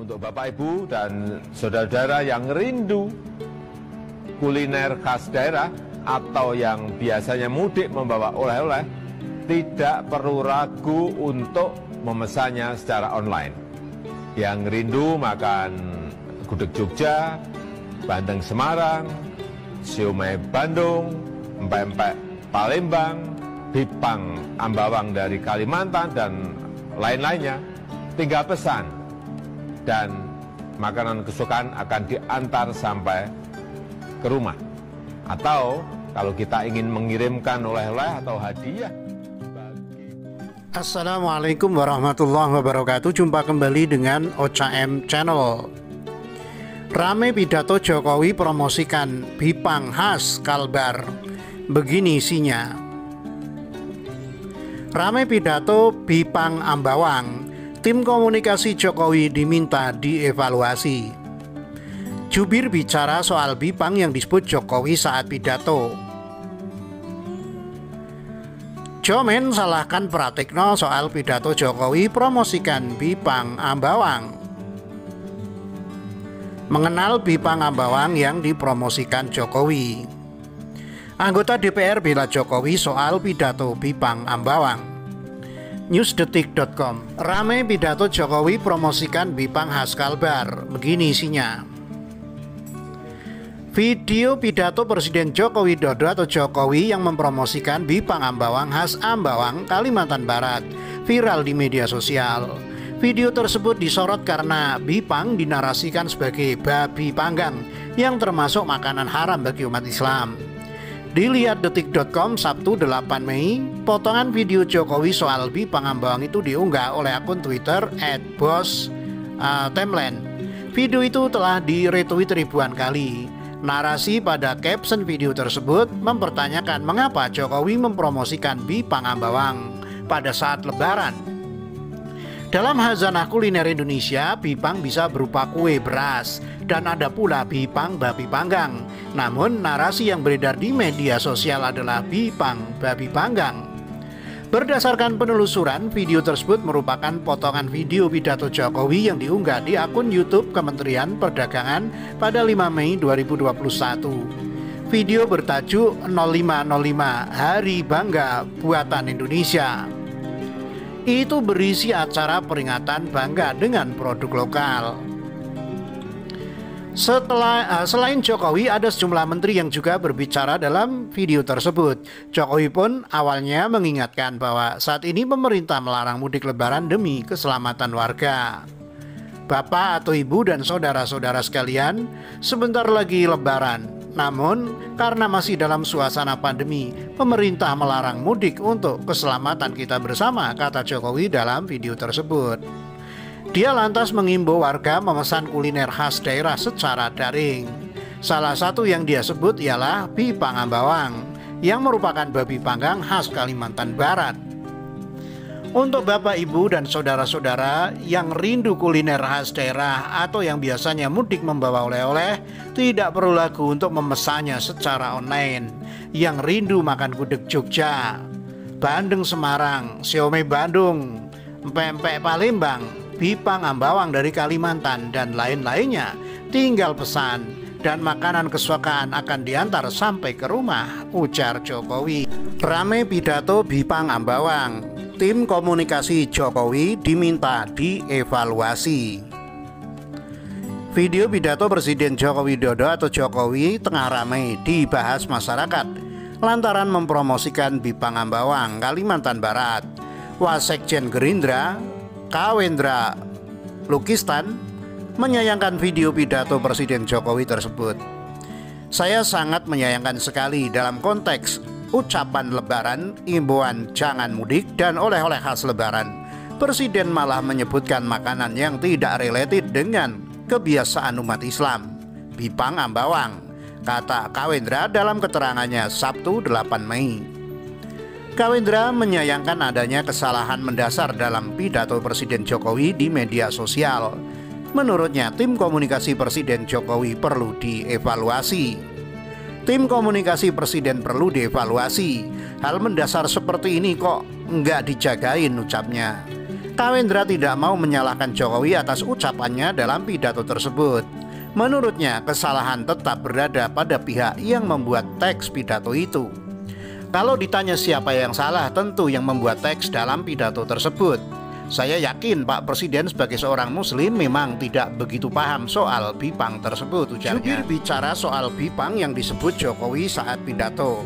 Untuk Bapak Ibu dan saudara-saudara yang rindu kuliner khas daerah atau yang biasanya mudik membawa oleh-oleh, tidak perlu ragu untuk memesannya secara online. Yang rindu makan gudeg Jogja, bandeng Semarang, siomay Bandung, empek-empek Palembang, bipang Ambawang dari Kalimantan, dan lain-lainnya, tinggal pesan. Dan makanan kesukaan akan diantar sampai ke rumah. Atau kalau kita ingin mengirimkan oleh-oleh atau hadiah. Assalamualaikum warahmatullahi wabarakatuh. Jumpa kembali dengan OCM Channel. Rame pidato Jokowi promosikan bipang khas Kalbar. Begini isinya. Rame pidato bipang Ambawang. Tim komunikasi Jokowi diminta dievaluasi. Jubir bicara soal bipang yang disebut Jokowi saat pidato. Jomen salahkan Pratikno soal pidato Jokowi promosikan bipang Ambawang. Mengenal bipang Ambawang yang dipromosikan Jokowi. Anggota DPR bela Jokowi soal pidato bipang Ambawang. Newsdetik.com. Rame pidato Jokowi promosikan bipang khas Kalbar. Begini isinya. Video pidato Presiden Joko Widodo atau Jokowi yang mempromosikan bipang Ambawang khas Ambawang, Kalimantan Barat viral di media sosial. Video tersebut disorot karena bipang dinarasikan sebagai babi panggang yang termasuk makanan haram bagi umat Islam. Dilihat detik.com Sabtu 8 Mei, potongan video Jokowi soal bipang Ambawang itu diunggah oleh akun Twitter @bos_timeline. Video itu telah di-retweet ribuan kali. Narasi pada caption video tersebut mempertanyakan mengapa Jokowi mempromosikan bipang Ambawang pada saat Lebaran. Dalam khazanah kuliner Indonesia, bipang bisa berupa kue beras dan ada pula bipang babi panggang. Namun narasi yang beredar di media sosial adalah bipang babi panggang. Berdasarkan penelusuran, video tersebut merupakan potongan video pidato Jokowi yang diunggah di akun YouTube Kementerian Perdagangan pada 5 Mei 2021. Video bertajuk 0505 Hari Bangga Buatan Indonesia. Itu berisi acara peringatan bangga dengan produk lokal. Selain Jokowi, ada sejumlah menteri yang juga berbicara dalam video tersebut. Jokowi pun awalnya mengingatkan bahwa saat ini pemerintah melarang mudik lebaran demi keselamatan warga. Bapak atau ibu dan saudara-saudara sekalian, sebentar lagi lebaran. Namun, karena masih dalam suasana pandemi, pemerintah melarang mudik untuk keselamatan kita bersama, kata Jokowi dalam video tersebut. Dia lantas mengimbau warga memesan kuliner khas daerah secara daring. Salah satu yang dia sebut ialah bipang Ambawang, yang merupakan babi panggang khas Kalimantan Barat. Untuk Bapak, Ibu, dan saudara-saudara yang rindu kuliner khas daerah atau yang biasanya mudik membawa oleh-oleh, tidak perlu ragu untuk memesannya secara online. Yang rindu makan gudeg Jogja, bandeng Semarang, siomay Bandung, empek-empek Palembang, bipang Ambawang dari Kalimantan, dan lain-lainnya, tinggal pesan dan makanan kesukaan akan diantar sampai ke rumah, ujar Jokowi. Rame pidato bipang Ambawang. Tim komunikasi Jokowi diminta dievaluasi. Video pidato Presiden Joko Widodo atau Jokowi tengah ramai dibahas masyarakat lantaran mempromosikan bipang Ambawang, Kalimantan Barat. Wasekjen Gerindra, Kawendra Lukistan, menyayangkan video pidato Presiden Jokowi tersebut. Saya sangat menyayangkan sekali dalam konteks ucapan lebaran, imbauan jangan mudik, dan oleh-oleh khas lebaran. Presiden malah menyebutkan makanan yang tidak related dengan kebiasaan umat Islam, bipang Ambawang, kata Kawendra dalam keterangannya Sabtu 8 Mei. Kawendra menyayangkan adanya kesalahan mendasar dalam pidato Presiden Jokowi di media sosial. Menurutnya, tim komunikasi Presiden Jokowi perlu dievaluasi. Tim komunikasi Presiden perlu dievaluasi. Hal mendasar seperti ini kok nggak dijagain, ucapnya. Kawendra tidak mau menyalahkan Jokowi atas ucapannya dalam pidato tersebut. Menurutnya, kesalahan tetap berada pada pihak yang membuat teks pidato itu. Kalau ditanya siapa yang salah, tentu yang membuat teks dalam pidato tersebut. Saya yakin Pak Presiden sebagai seorang Muslim memang tidak begitu paham soal bipang tersebut, ujarnya. Jubir bicara soal bipang yang disebut Jokowi saat pidato.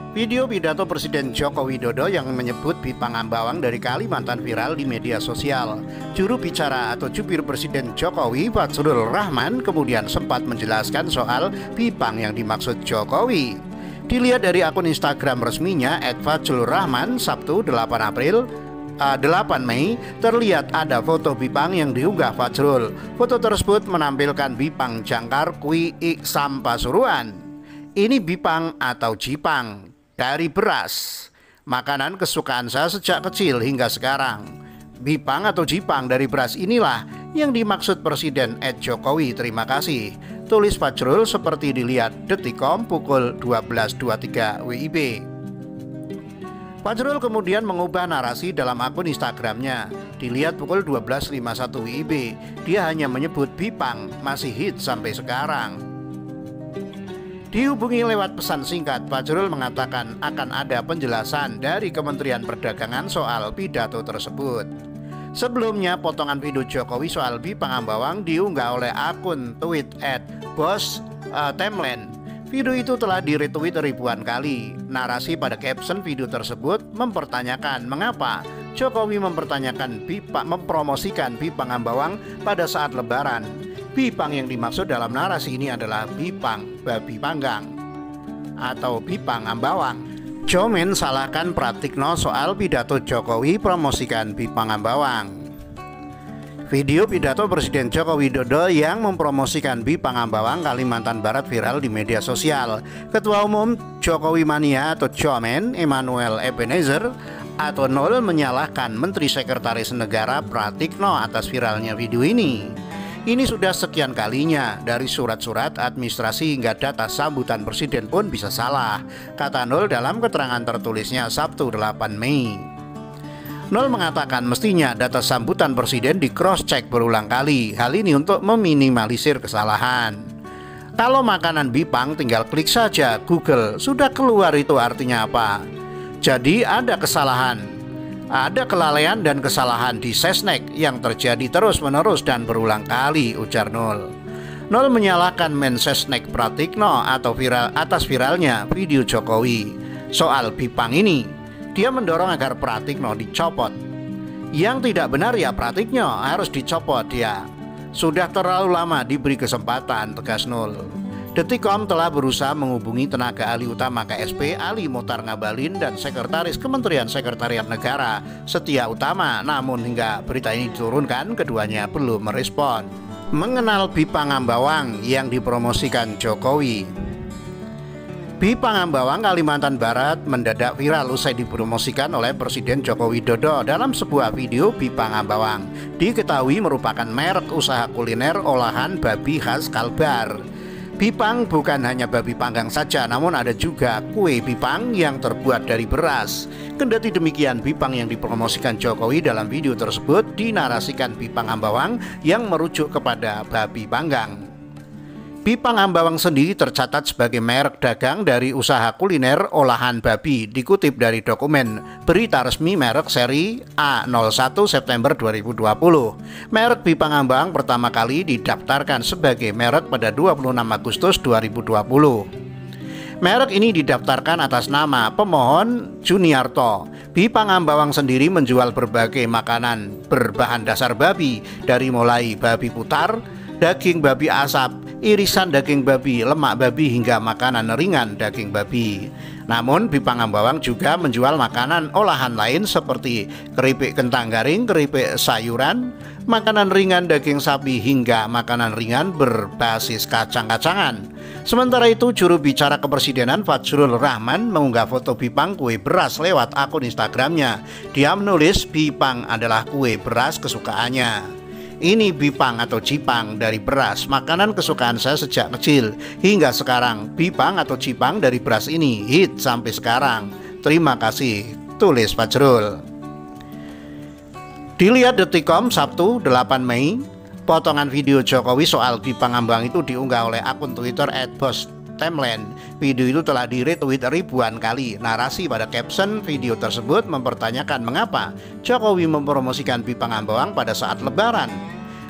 Video pidato Presiden Joko Widodo yang menyebut bipang Ambawang dari Kalimantan viral di media sosial. Juru bicara atau jubir Presiden Jokowi, Fajrul Rahman, kemudian sempat menjelaskan soal bipang yang dimaksud Jokowi. Dilihat dari akun Instagram resminya @fajrulrahman, Sabtu 8 Mei, terlihat ada foto bipang yang diunggah Fajrul. Foto tersebut menampilkan bipang jangkar kui iksam Pasuruan. Ini bipang atau jipang dari beras, makanan kesukaan saya sejak kecil hingga sekarang. Bipang atau jipang dari beras inilah yang dimaksud Presiden Jokowi. Terima kasih, tulis Fajrul seperti dilihat Detikcom pukul 12.23 WIB. Fajrul kemudian mengubah narasi dalam akun Instagramnya. Dilihat pukul 12.51 WIB. Dia hanya menyebut bipang masih hits sampai sekarang. Dihubungi lewat pesan singkat, Fajrul mengatakan akan ada penjelasan dari Kementerian Perdagangan soal pidato tersebut. Sebelumnya, potongan video Jokowi soal bipang Ambawang diunggah oleh akun tweet @bos_timeline. Video itu telah di-retweet ribuan kali. Narasi pada caption video tersebut mempertanyakan mengapa Jokowi mempromosikan bipang Ambawang pada saat Lebaran. Bipang yang dimaksud dalam narasi ini adalah bipang babi panggang atau bipang Ambawang. Jomen salahkan Pratikno soal pidato Jokowi promosikan bipang Ambawang. Video pidato Presiden Joko Widodo yang mempromosikan bipang Ambawang Kalimantan Barat viral di media sosial. Ketua Umum Jokowi Mania atau Jomen, Emmanuel Ebenezer atau Nol, menyalahkan Menteri Sekretaris Negara Pratikno atas viralnya video ini. Ini sudah sekian kalinya, dari surat-surat administrasi hingga data sambutan presiden pun bisa salah, kata Nol dalam keterangan tertulisnya Sabtu 8 Mei. Nol mengatakan mestinya data sambutan presiden di cross-check berulang kali, hal ini untuk meminimalisir kesalahan. Kalau makanan bipang tinggal klik saja Google, sudah keluar itu artinya apa. Jadi ada kesalahan. Ada kelalaian dan kesalahan di Sesnek yang terjadi terus-menerus dan berulang kali, ujar Nol. Nol menyalahkan Mensesnek Pratikno atau atas viralnya video Jokowi soal bipang ini. Dia mendorong agar Pratikno dicopot. Yang tidak benar ya Pratikno harus dicopot dia. Sudah terlalu lama diberi kesempatan, tegas Nol. Detikcom telah berusaha menghubungi tenaga ahli utama KSP Ali Muchtar Ngabalin dan Sekretaris Kementerian Sekretariat Negara Setia Utama, namun hingga berita ini diturunkan keduanya belum merespon. Mengenal bipang Ambawang yang dipromosikan Jokowi. Bipang Ambawang Kalimantan Barat mendadak viral usai dipromosikan oleh Presiden Joko Widodo dalam sebuah video. Bipang Ambawang diketahui merupakan merek usaha kuliner olahan babi khas Kalbar. Bipang bukan hanya babi panggang saja, namun ada juga kue bipang yang terbuat dari beras. Kendati demikian, bipang yang dipromosikan Jokowi dalam video tersebut dinarasikan bipang Ambawang yang merujuk kepada babi panggang. Bipang Ambawang sendiri tercatat sebagai merek dagang dari usaha kuliner olahan babi, dikutip dari dokumen berita resmi merek seri A01 September 2020. Merek Bipang Ambawang pertama kali didaftarkan sebagai merek pada 26 Agustus 2020. Merek ini didaftarkan atas nama pemohon Juniarto. Bipang Ambawang sendiri menjual berbagai makanan berbahan dasar babi, dari mulai babi putar, daging babi asap, irisan daging babi, lemak babi, hingga makanan ringan daging babi. Namun Bipang Ambawang juga menjual makanan olahan lain seperti keripik kentang garing, keripik sayuran, makanan ringan daging sapi, hingga makanan ringan berbasis kacang-kacangan. Sementara itu, juru bicara Kepresidenan Fajrul Rahman mengunggah foto bipang kue beras lewat akun Instagramnya. Dia menulis bipang adalah kue beras kesukaannya. Ini bipang atau jipang dari beras, makanan kesukaan saya sejak kecil hingga sekarang. Bipang atau jipang dari beras ini hit sampai sekarang. Terima kasih, tulis Fajrul. Dilihat Detikcom Sabtu 8 Mei, potongan video Jokowi soal Bipang Ambang itu diunggah oleh akun Twitter @bostemlen. Video itu telah di-retweet ribuan kali. Narasi pada caption video tersebut mempertanyakan mengapa Jokowi mempromosikan Bipang Ambang pada saat Lebaran.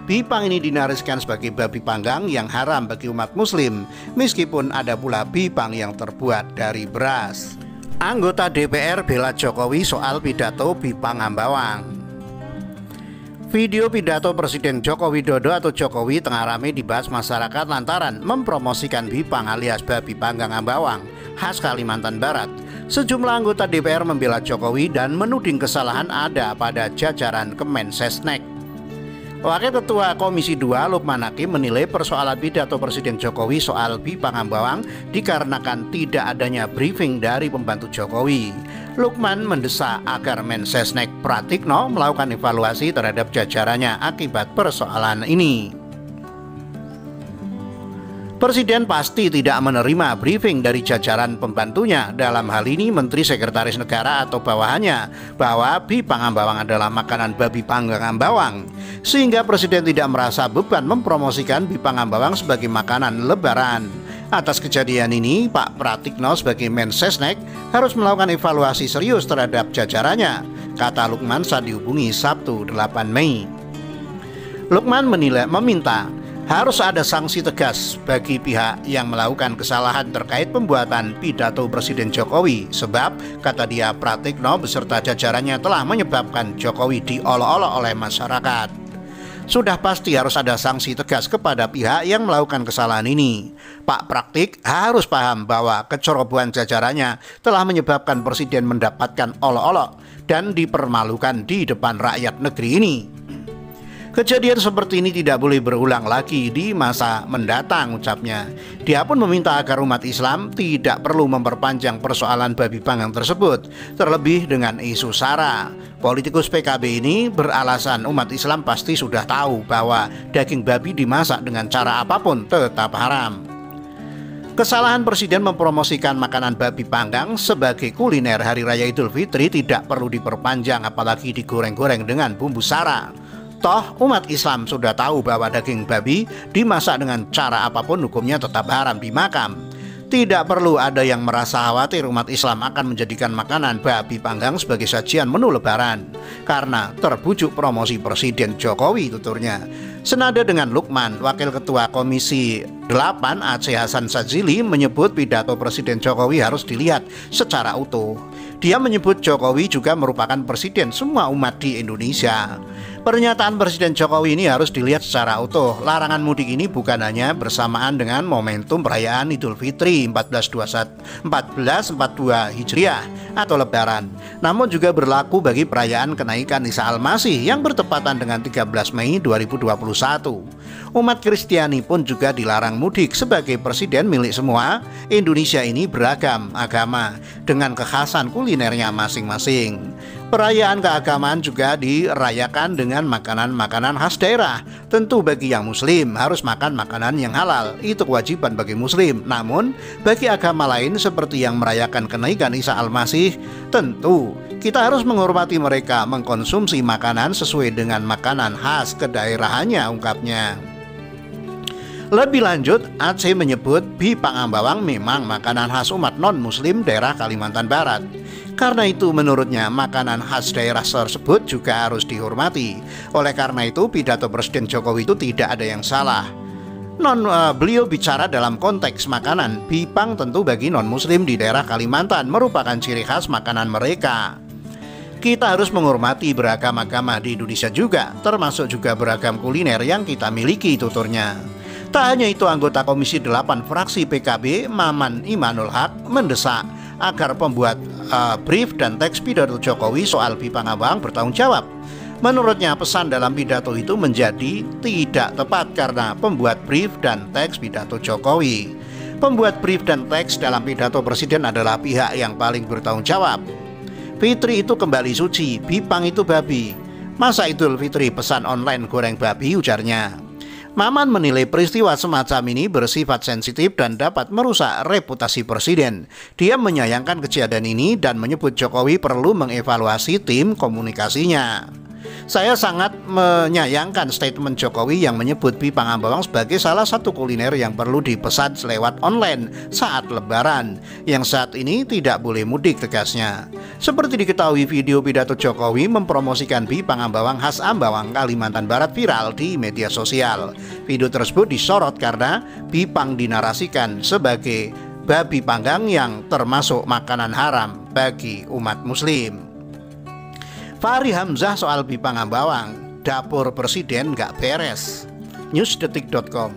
Bipang ini dinariskan sebagai babi panggang yang haram bagi umat muslim, meskipun ada pula bipang yang terbuat dari beras. Anggota DPR bela Jokowi soal pidato Bipang Ambawang. Video pidato Presiden Joko Widodo atau Jokowi tengah ramai dibahas masyarakat lantaran mempromosikan Bipang alias babi panggang Ambawang khas Kalimantan Barat. Sejumlah anggota DPR membela Jokowi dan menuding kesalahan ada pada jajaran Kemensesnek. Wakil Ketua Komisi 2 Lukman Hakim menilai persoalan pidato Presiden Jokowi soal Bipang Ambawang dikarenakan tidak adanya briefing dari pembantu Jokowi. Lukman mendesak agar Mensesnek Pratikno melakukan evaluasi terhadap jajarannya akibat persoalan ini. Presiden pasti tidak menerima briefing dari jajaran pembantunya, dalam hal ini Menteri Sekretaris Negara atau bawahannya, bahwa Bipang Ambawang adalah makanan babi panggang Ambawang, sehingga Presiden tidak merasa beban mempromosikan Bipang Ambawang sebagai makanan Lebaran. Atas kejadian ini, Pak Pratikno sebagai Mensesnek harus melakukan evaluasi serius terhadap jajarannya, kata Lukman saat dihubungi Sabtu 8 Mei. Lukman meminta harus ada sanksi tegas bagi pihak yang melakukan kesalahan terkait pembuatan pidato Presiden Jokowi, sebab, kata dia, Pratikno beserta jajarannya telah menyebabkan Jokowi diolok-olok oleh masyarakat. Sudah pasti harus ada sanksi tegas kepada pihak yang melakukan kesalahan ini. Pak Praktik harus paham bahwa kecerobohan jajarannya telah menyebabkan Presiden mendapatkan olok-olok dan dipermalukan di depan rakyat negeri ini. Kejadian seperti ini tidak boleh berulang lagi di masa mendatang, ucapnya. Dia pun meminta agar umat Islam tidak perlu memperpanjang persoalan babi panggang tersebut, terlebih dengan isu SARA. Politikus PKB ini beralasan umat Islam pasti sudah tahu bahwa daging babi dimasak dengan cara apapun tetap haram. Kesalahan Presiden mempromosikan makanan babi panggang sebagai kuliner Hari Raya Idul Fitri tidak perlu diperpanjang, apalagi digoreng-goreng dengan bumbu SARA. Toh umat Islam sudah tahu bahwa daging babi dimasak dengan cara apapun hukumnya tetap haram dimakan. Tidak perlu ada yang merasa khawatir umat Islam akan menjadikan makanan babi panggang sebagai sajian menu Lebaran karena terbujuk promosi Presiden Jokowi, tuturnya. Senada dengan Lukman, Wakil Ketua Komisi 8 Aceh Hasan Sadzili menyebut pidato Presiden Jokowi harus dilihat secara utuh. Dia menyebut Jokowi juga merupakan presiden semua umat di Indonesia. Pernyataan Presiden Jokowi ini harus dilihat secara utuh. Larangan mudik ini bukan hanya bersamaan dengan momentum perayaan Idul Fitri 1442 Hijriah atau Lebaran, namun juga berlaku bagi perayaan kenaikan Isa Al-Masih yang bertepatan dengan 13 Mei 2021. Umat Kristiani pun juga dilarang mudik. Sebagai presiden milik semua, Indonesia ini beragam agama dengan kekhasan kulinernya masing-masing. Perayaan keagamaan juga dirayakan dengan makanan-makanan khas daerah. Tentu bagi yang muslim harus makan makanan yang halal, itu kewajiban bagi muslim. Namun bagi agama lain seperti yang merayakan kenaikan Isa Al-Masih, tentu kita harus menghormati mereka mengkonsumsi makanan sesuai dengan makanan khas kedaerahannya, ungkapnya. Lebih lanjut, Aceh menyebut Bipang Ambawang memang makanan khas umat non-muslim daerah Kalimantan Barat. Karena itu menurutnya makanan khas daerah tersebut juga harus dihormati. Oleh karena itu pidato Presiden Jokowi itu tidak ada yang salah. Beliau bicara dalam konteks makanan. Bipang tentu bagi non-muslim di daerah Kalimantan merupakan ciri khas makanan mereka. Kita harus menghormati beragam agama di Indonesia juga, termasuk juga beragam kuliner yang kita miliki, tuturnya. Tak hanya itu, anggota Komisi 8 fraksi PKB Maman Imanul Haq mendesak agar pembuat brief dan teks pidato Jokowi soal Bipang Ambawang bertanggung jawab. Menurutnya pesan dalam pidato itu menjadi tidak tepat karena pembuat brief dan teks pidato Jokowi. Pembuat brief dan teks dalam pidato Presiden adalah pihak yang paling bertanggung jawab. Fitri itu kembali suci, Bipang itu babi. Masa Idul Fitri pesan online goreng babi, ujarnya. Maman menilai peristiwa semacam ini bersifat sensitif dan dapat merusak reputasi Presiden. Dia menyayangkan kejadian ini dan menyebut Jokowi perlu mengevaluasi tim komunikasinya. Saya sangat menyayangkan statement Jokowi yang menyebut Bipang Ambawang sebagai salah satu kuliner yang perlu dipesan lewat online saat Lebaran, yang saat ini tidak boleh mudik, tegasnya. Seperti diketahui, video pidato Jokowi mempromosikan Bipang Ambawang khas Ambawang, Kalimantan Barat viral di media sosial. Video tersebut disorot karena Bipang dinarasikan sebagai babi panggang yang termasuk makanan haram bagi umat muslim. Fahri Hamzah soal Bipang Ambawang, dapur presiden gak beres. Newsdetik.com.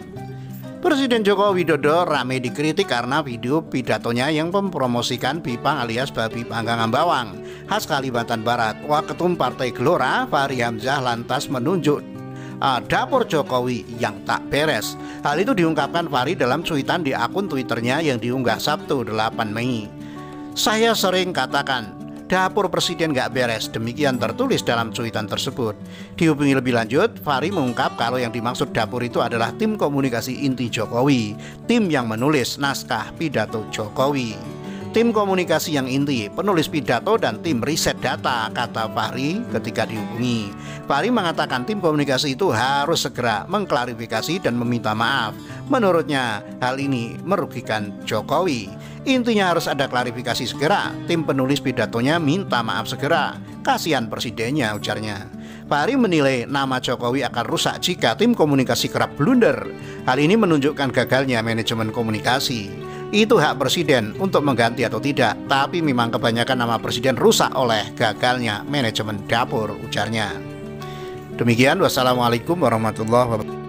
Presiden Joko Widodo ramai dikritik karena video pidatonya yang mempromosikan Bipang alias babi panggang Ambawang khas Kalimantan Barat. Waketum Partai Gelora Fahri Hamzah lantas menunjuk dapur Jokowi yang tak beres. Hal itu diungkapkan Fahri dalam cuitan di akun Twitternya yang diunggah Sabtu 8 Mei. Saya sering katakan dapur presiden gak beres, demikian tertulis dalam cuitan tersebut. Dihubungi lebih lanjut, Fahri mengungkap kalau yang dimaksud dapur itu adalah tim komunikasi inti Jokowi, tim yang menulis naskah pidato Jokowi. Tim komunikasi yang inti, penulis pidato, dan tim riset data, kata Fahri ketika dihubungi. Fahri mengatakan tim komunikasi itu harus segera mengklarifikasi dan meminta maaf. Menurutnya, hal ini merugikan Jokowi. Intinya harus ada klarifikasi segera. Tim penulis pidatonya minta maaf segera. Kasihan presidennya, ujarnya. Fahri menilai nama Jokowi akan rusak jika tim komunikasi kerap blunder. Hal ini menunjukkan gagalnya manajemen komunikasi. Itu hak presiden untuk mengganti atau tidak, tapi memang kebanyakan nama presiden rusak oleh gagalnya manajemen dapur, ujarnya. Demikian, wassalamualaikum warahmatullahi wabarakatuh.